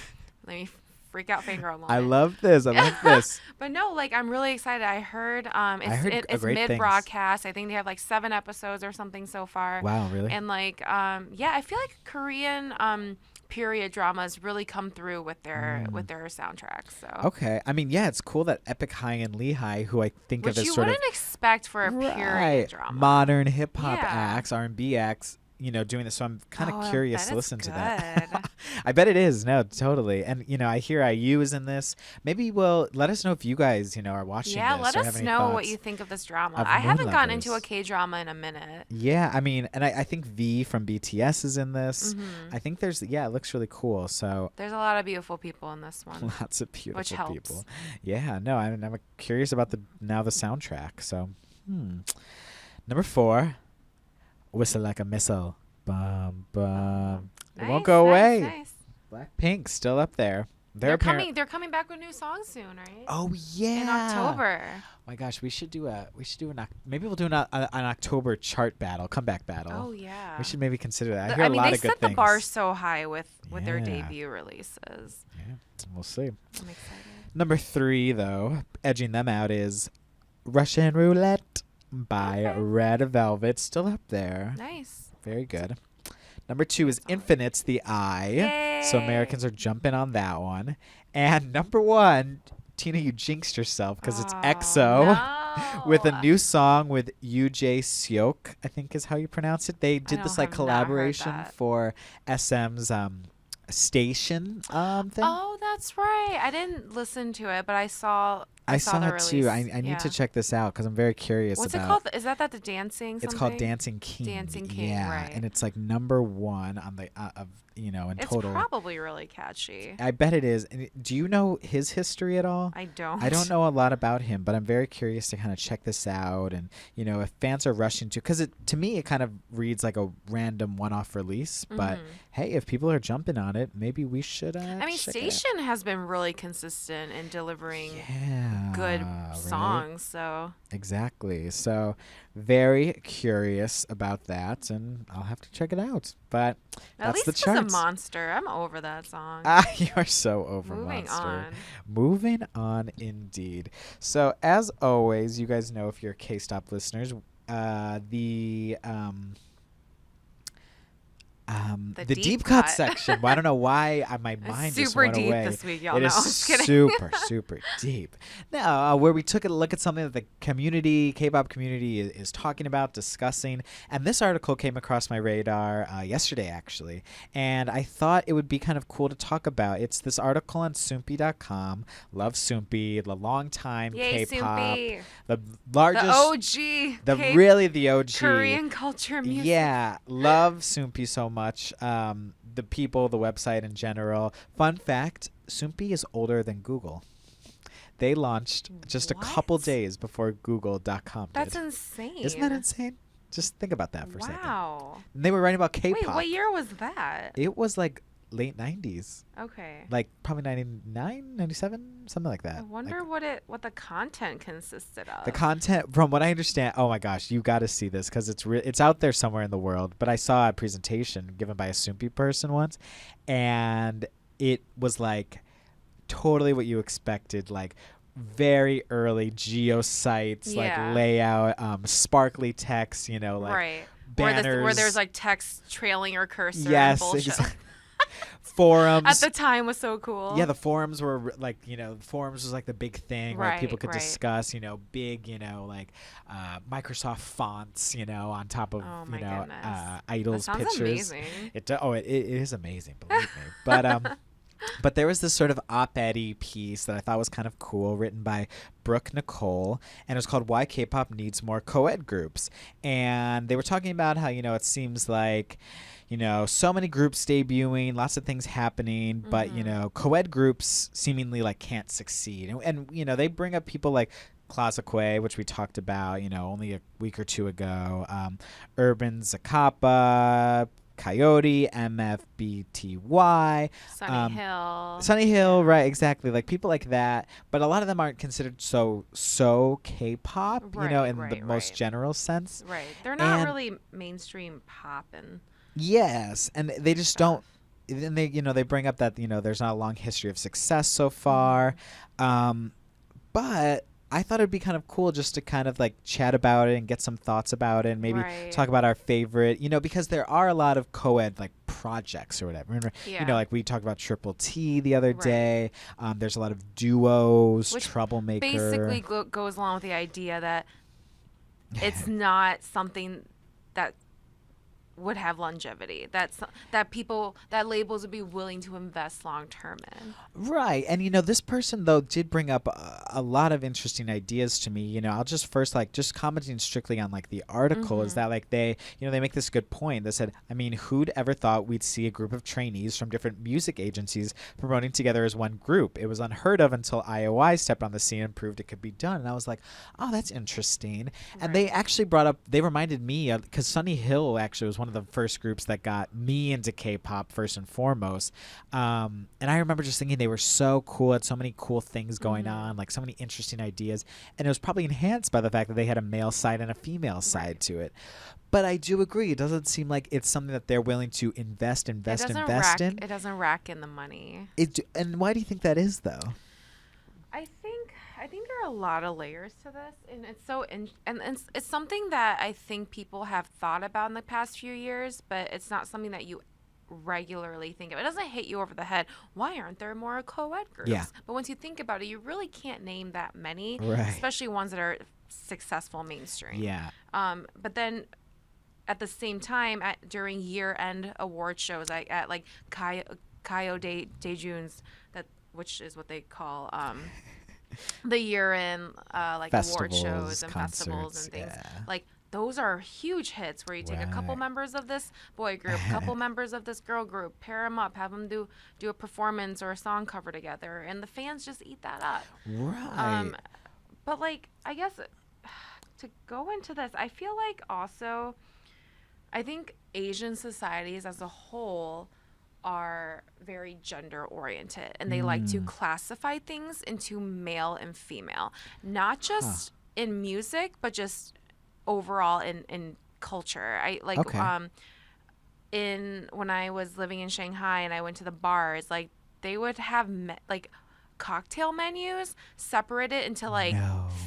let me freak out fangirl moment. I love this. But no, like I'm really excited. I heard it's mid broadcast. I think they have like 7 episodes or something so far. Wow, really? And like I feel like Korean period dramas really come through with their soundtracks. So okay, I mean, it's cool that Epic High and Lee High, who I think of as sort of, which you wouldn't expect for a period drama, modern hip hop acts, R&B acts, doing this. So I'm kind of curious to listen to that. I bet it is. No, totally. And I hear IU is in this. Maybe let us know if you guys are watching. Yeah, this let or us have any know thoughts what you think of this drama. of I haven't Moon gotten Lovers. into a K-drama in a minute. Yeah, I mean, and I think V from BTS is in this. Mm-hmm. I think there's it looks really cool. So there's a lot of beautiful people in this one. lots of beautiful which helps. people. Yeah, no, I'm curious about the soundtrack. So, number 4, Whistle Like a Missile. Bum bum. It won't go away. Nice. Blackpink still up there. They're coming back with new songs soon, right? Oh yeah. In October. Oh my gosh, maybe we'll do an October chart battle, comeback battle. Oh yeah. We should maybe consider that. I hear a lot of good things. They set the bar so high with their debut releases. Yeah, we'll see. I'm excited. Number 3 though, edging them out is Russian Roulette by Red Velvet, still up there. Nice. Very good. Number 2 is Infinite's The Eye. Yay. So Americans are jumping on that one. And number 1, Tina, you jinxed yourself because it's EXO with a new song with Yoo Seok, I think is how you pronounce it. They did this like collaboration for SM's Station thing. Oh, that's right. I didn't listen to it, but I saw the it too. I need to check this out because I'm very curious. What's it called? Is that the dancing? It's called Dancing King. Dancing King, yeah, right? And it's like number 1 on the in total. It's probably really catchy. I bet it is. And do you know his history at all? I don't. I don't know a lot about him, but I'm very curious to kind of check this out. And if fans are rushing to, because to me it kind of reads like a random one-off release. But hey, if people are jumping on it, maybe we should. I mean, Station has been really consistent in delivering good Right? songs. So Exactly. So very curious about that, and I'll have to check it out. But at that's the least it was a charts. monster. I'm over that song. Ah, you are so over Moving Monster. on. Moving on, indeed. So as always, you guys know if you're K-Stop listeners, the The the deep deep cut cut. section. Well, I don't know why my It's mind just super went deep away. this week, y'all It know. is I'm just kidding. super, super deep. Now, where we took a look at something that the community, K-pop community, is talking about, discussing. And this article came across my radar yesterday, actually. And I thought it would be kind of cool to talk about. It's this article on Soompi.com. Love Soompi, the longtime Yay, K-pop, Soompi. the largest, The OG. the OG Korean culture music. yeah, love Soompi so much. The people, the website in general. Fun fact, Soompi is older than Google. They launched just a couple days before Google.com did. That's insane. Isn't that insane? Just think about that for a second. Wow. And they were writing about K-pop. Wait, what year was that? It was like late 90s. Okay. Like probably 99, 97, something like that. I wonder like, what the content consisted of. the content, from what I understand, oh my gosh, you got to see this because it's out there somewhere in the world. But I saw a presentation given by a Soompi person once, and it was like totally what you expected, like very early geosites, like layout, sparkly text, like right. banners. Where there's like text trailing your cursor. Yes, and bullshit. Forums at the time was so cool. Yeah, the forums were like, forums was like the big thing, right? People could discuss, big, like Microsoft fonts, on top of, idols' that sounds pictures. Amazing. It is amazing, believe me. But there was this sort of op-ed-y piece that I thought was kind of cool, written by Brooke Nicole, and it was called "Why K-Pop Needs More Co-ed Groups." And they were talking about how, it seems like, so many groups debuting, lots of things happening, but, co-ed groups seemingly like can't succeed. And they bring up people like Classique, which we talked about, only a week or two ago, Urban Zacapa, Coyote, MFBTY, Sunny Hill, right? Exactly, like people like that. But a lot of them aren't considered so K-pop, in the most general sense. Right, they're not really mainstream pop and. Yes, and they just don't. And they bring up that there's not a long history of success so far, but I thought it'd be kind of cool just to kind of like chat about it and get some thoughts about it and maybe talk about our favorite, because there are a lot of co-ed like projects or whatever. Remember, like we talked about Triple T the other day. There's a lot of duos, which Troublemaker. Basically goes along with the idea that it's not something that would have longevity, that labels would be willing to invest long term in. Right. And this person though did bring up a lot of interesting ideas to me. I'll just first just commenting strictly on like the article is that like they make this good point. They said, I mean, who'd ever thought we'd see a group of trainees from different music agencies promoting together as one group? It was unheard of until IOI stepped on the scene and proved it could be done. And I was like, oh, that's interesting. And they actually they reminded me because Sunny Hill actually was one of the first groups that got me into K-pop first and foremost. And I remember just thinking they were so cool, had so many cool things going on, like so many interesting ideas. And it was probably enhanced by the fact that they had a male side and a female side to it. But I do agree. It doesn't seem like it's something that they're willing to invest in. It doesn't rack in the money. And why do you think that is, though? I think there are a lot of layers to this, and it's something that I think people have thought about in the past few years, but it's not something that you regularly think of. It doesn't hit you over the head. Why aren't there more co-ed groups? Yeah. But once you think about it, you really can't name that many, right. Especially ones that are successful mainstream. Yeah. But then at the same time, during year-end award shows, at like Jieun's, which is what they call the year-end like festivals, award shows and concerts, festivals and things. Like those are huge hits where you take a couple members of this boy group, a couple members of this girl group, pair them up, have them do a performance or a song cover together, and the fans just eat that up. Right. But like, I guess to go into this, I feel like also, I think Asian societies as a whole are very gender oriented, and they like to classify things into male and female, not just in music, but just overall in culture. I like in when I was living in Shanghai and I went to the bars, like they would have like cocktail menus separated into like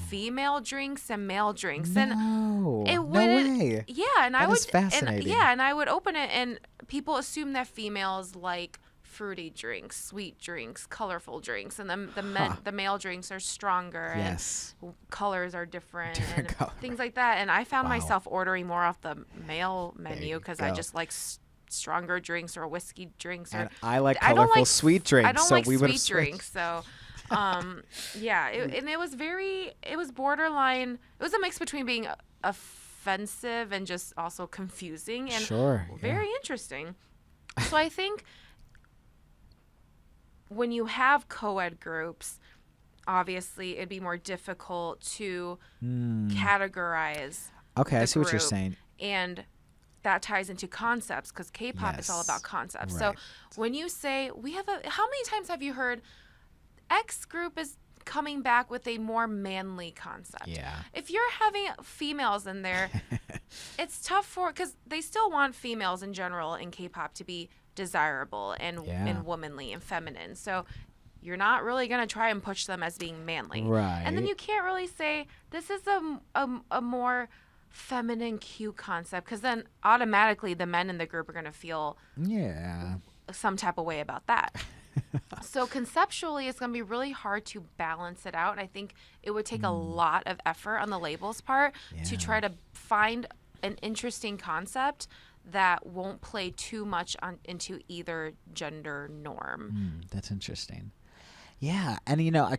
female drinks and male drinks, and it no wouldn't. way. Yeah, and That I would is fascinating. and I would open it, and people assume that females like fruity drinks, sweet drinks, colorful drinks, and then the male drinks are stronger Yes. and colors are different Different and color. things like that. And I found Wow. myself ordering more off the male There menu you because I go. just like stronger drinks or whiskey drinks, or And I like I don't colorful like sweet drinks, I don't so like we would have sweet drinks, so yeah, and it was borderline. It was a mix between being offensive and just also confusing and Sure. very interesting. So I think when you have co-ed groups, obviously it'd be more difficult to categorize. Okay, I the see what you're group, saying. and that ties into concepts because K-pop is all Yes, about concepts. right. So when you say how many times have you heard X group is coming back with a more manly concept? Yeah. If you're having females in there, it's tough because they still want females in general in K-pop to be desirable and womanly and feminine. So you're not really going to try and push them as being manly. Right. And then you can't really say this is a more feminine, cute concept, because then automatically the men in the group are going to feel some type of way about that. So conceptually, it's going to be really hard to balance it out. I think it would take a lot of effort on the label's part to try to find an interesting concept that won't play too much into either gender norm. That's interesting. Yeah, and you know,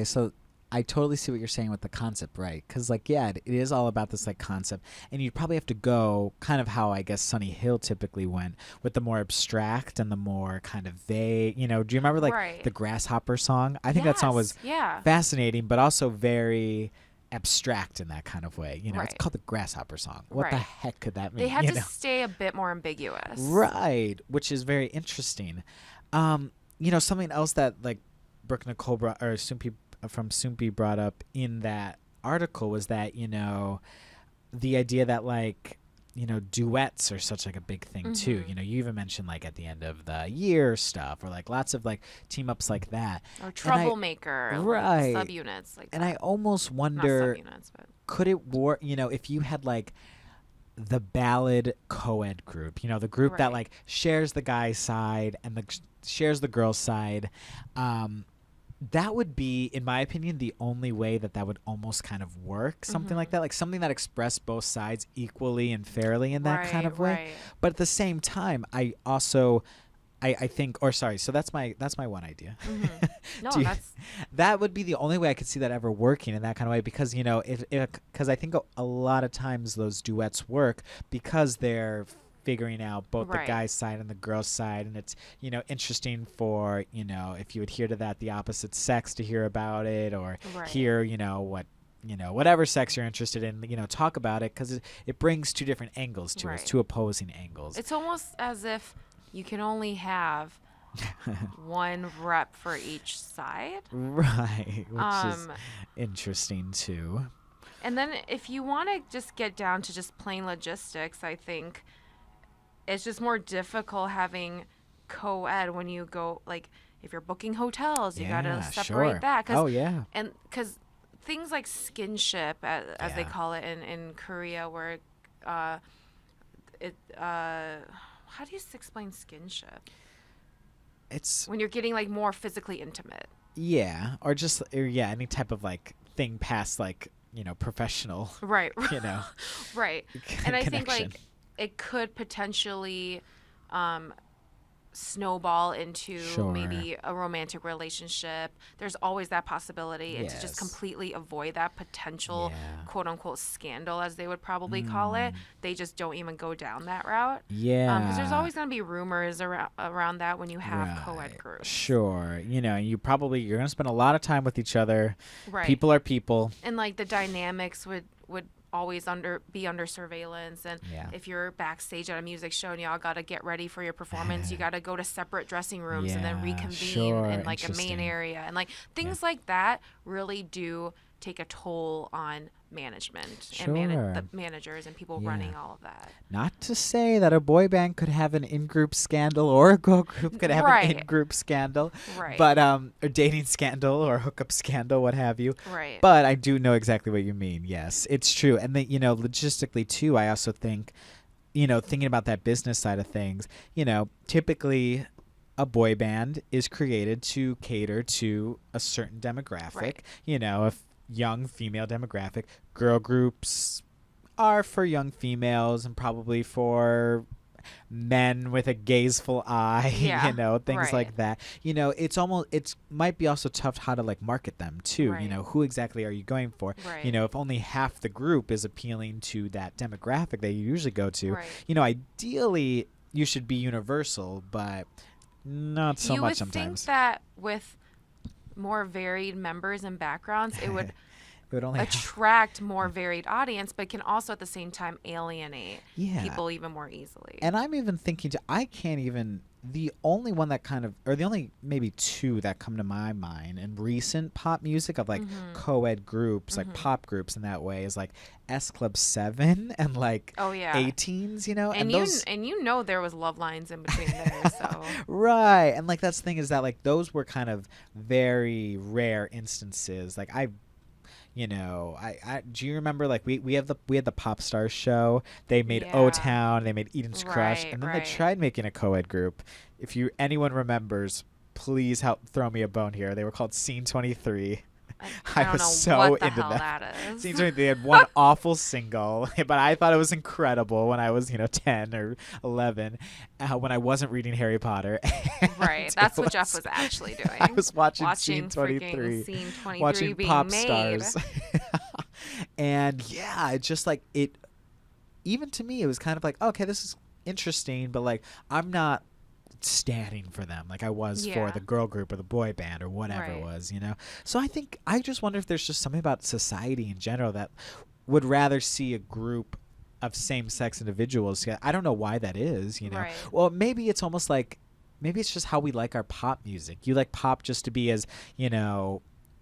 so I totally see what you're saying with the concept, right? Because, like, yeah, it is all about this, like, concept. And you'd probably have to go kind of how, I guess, Sunny Hill typically went with the more abstract and the more kind of vague. You know, do you remember, like, the Grasshopper song? I think that song was fascinating, but also very abstract in that kind of way. You know, it's called the Grasshopper song. What the heck could that mean? They had to stay a bit more ambiguous. Right, which is very interesting. You know, something else that, like, Brooke Nicole or Soompi brought up in that article was that, you know, the idea that, like, you know, duets are such like a big thing too. You know, you even mentioned like at the end of the year stuff, or like lots of like team ups like that, or troublemaker, right? Like subunits like that. And I almost wonder, not subunits, but could it work? You know, if you had like the ballad co-ed group, you know, the group that like shares the guy's side and shares the girl's side. That would be, in my opinion, the only way that would almost kind of work. Something like that, like something that expressed both sides equally and fairly in that kind of way. Right. But at the same time, I also, I think, or sorry, so that's my one idea. No, that would be the only way I could see that ever working in that kind of way, because, you know, because I think a lot of times those duets work because they're figuring out both the guy's side and the girl's side, and it's, you know, interesting for, you know, if you adhere to that, the opposite sex to hear about it, or hear, you know, what, you know, whatever sex you're interested in, you know, talk about it, because it brings two different angles to it, two opposing angles. It's almost as if you can only have one rep for each side, right? Which is interesting too. And then if you want to just get down to just plain logistics, I think it's just more difficult having co-ed when you go, like, if you're booking hotels, you got to separate that. And because things like skinship, as they call it in Korea, where how do you explain skinship? It's when you're getting like more physically intimate. Yeah, or just any type of like thing past, like, you know, professional. Right. You know. Right. And I think like it could potentially snowball into maybe a romantic relationship. There's always that possibility, and to just completely avoid that potential quote unquote scandal, as they would probably call it, they just don't even go down that route. Because there's always going to be rumors around that when you have co-ed groups. Sure. You know, you're going to spend a lot of time with each other. People are people. And like the dynamics would always be under surveillance, and if you're backstage at a music show and y'all got to get ready for your performance, you got to go to separate dressing rooms and then reconvene in like a main area, and like things like that really do take a toll on management and the managers and people running all of that. Not to say that a boy band could have an in-group scandal or a girl group could have an in-group scandal, but or dating scandal or hookup scandal, what have you. Right. But I do know exactly what you mean. Yes, it's true. And then, logistically too, I also think, thinking about that business side of things, typically a boy band is created to cater to a certain demographic, a young female demographic. Girl groups are for young females and probably for men with a gazeful eye, things like that. It might be also tough how to like market them too. Who exactly are you going for? If only half the group is appealing to that demographic that you usually go to, ideally you should be universal, but not so much sometimes. You would think that with more varied members and backgrounds, it would only attract more varied audience, but can also at the same time alienate people even more easily. And I'm even thinking the only one that kind of, or the only maybe two that come to my mind in recent pop music of like co-ed groups, like pop groups in that way, is like S Club 7 and like A-Teens, and there was love lines in between there, so right. And like that's the thing is that like those were kind of very rare instances. Like do you remember like we had the Pop Stars show? They made O-Town, they made Eden's Crush, and then they tried making a co-ed group. If anyone remembers, please help throw me a bone here. They were called Scene 23. I was so into that. Scene 23, they had one awful single, but I thought it was incredible when I was 10 or 11, when I wasn't reading Harry Potter. Right, that's what Jeff was actually doing. I was watching Scene 23, Scene 23 watching being Pop made. Stars. And it just like it, even to me, it was kind of like, okay, this is interesting, but like I'm not standing for them like I was for the girl group or the boy band or whatever it was, So I just wonder if there's just something about society in general that would rather see a group of same-sex individuals. I don't know why that is, Right. Well, maybe it's almost like, maybe it's just how we like our pop music. You like pop just to be as,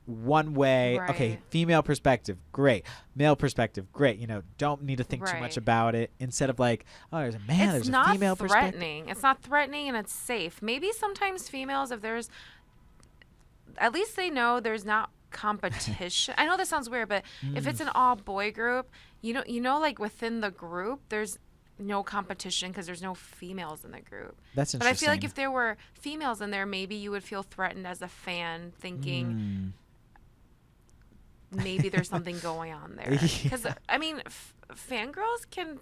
one way. Right. Okay, female perspective, great. Male perspective, great. Don't need to think too much about it. Instead of like, oh, there's a man, there's a female perspective. It's not threatening and it's safe. Maybe sometimes females, if there's, at least they know there's not competition. I know this sounds weird, but if it's an all boy group, like within the group, there's no competition because there's no females in the group. That's interesting. But I feel like if there were females in there, maybe you would feel threatened as a fan, thinking maybe there's something going on there. Because I mean, fangirls can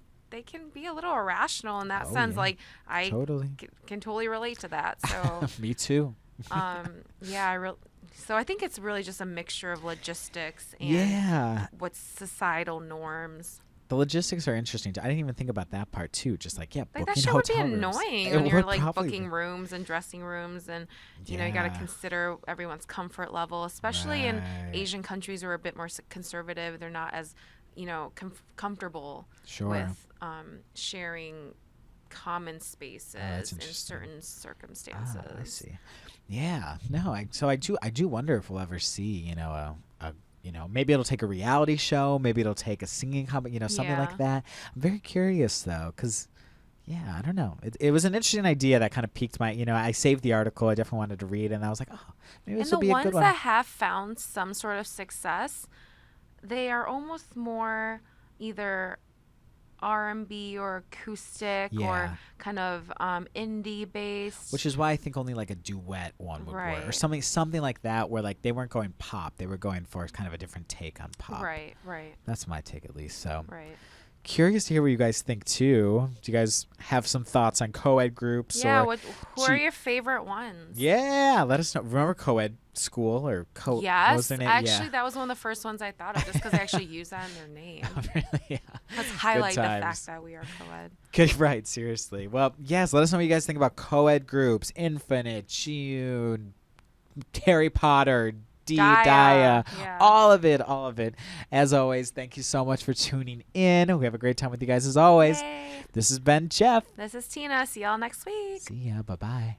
be a little irrational in that sense. Yeah. Like I totally can totally relate to that. So me too. So I think it's really just a mixture of logistics and what's societal norms. The logistics are interesting. I didn't even think about that part too. Just like that shit would be annoying when you're like booking rooms and dressing rooms, and you got to consider everyone's comfort level, especially in Asian countries who are a bit more conservative. They're not as comfortable with sharing common spaces in certain circumstances. I see. Yeah. No. I do wonder if we'll ever see maybe it'll take a reality show, maybe it'll take a singing something like that. I'm very curious though, because I don't know. It was an interesting idea that kind of piqued my, I saved the article. I definitely wanted to read it, and I was like, oh, maybe this will be a good one. And the ones that have found some sort of success, they are almost more either R&B or acoustic or kind of indie based, which is why I think only like a duet one would work, or something like that, where like they weren't going pop, they were going for kind of a different take on pop. Right. That's my take, at least. So curious to hear what you guys think too. Do you guys have some thoughts on co-ed groups? Who are your favorite ones? Let us know. Remember co-ed school or co? Yes, actually, that was one of the first ones I thought of, just because I actually use that in their name. Really? Yeah. Let's highlight the fact that we are co-ed. Good, right? Seriously. Well, yes. Let us know what you guys think about co-ed groups. Infinite, Jieun, Harry Potter, Dia. Yeah. All of it. As always, thank you so much for tuning in. We have a great time with you guys as always. Yay. This has been Jeff. This is Tina. See y'all next week. See ya. Bye-bye.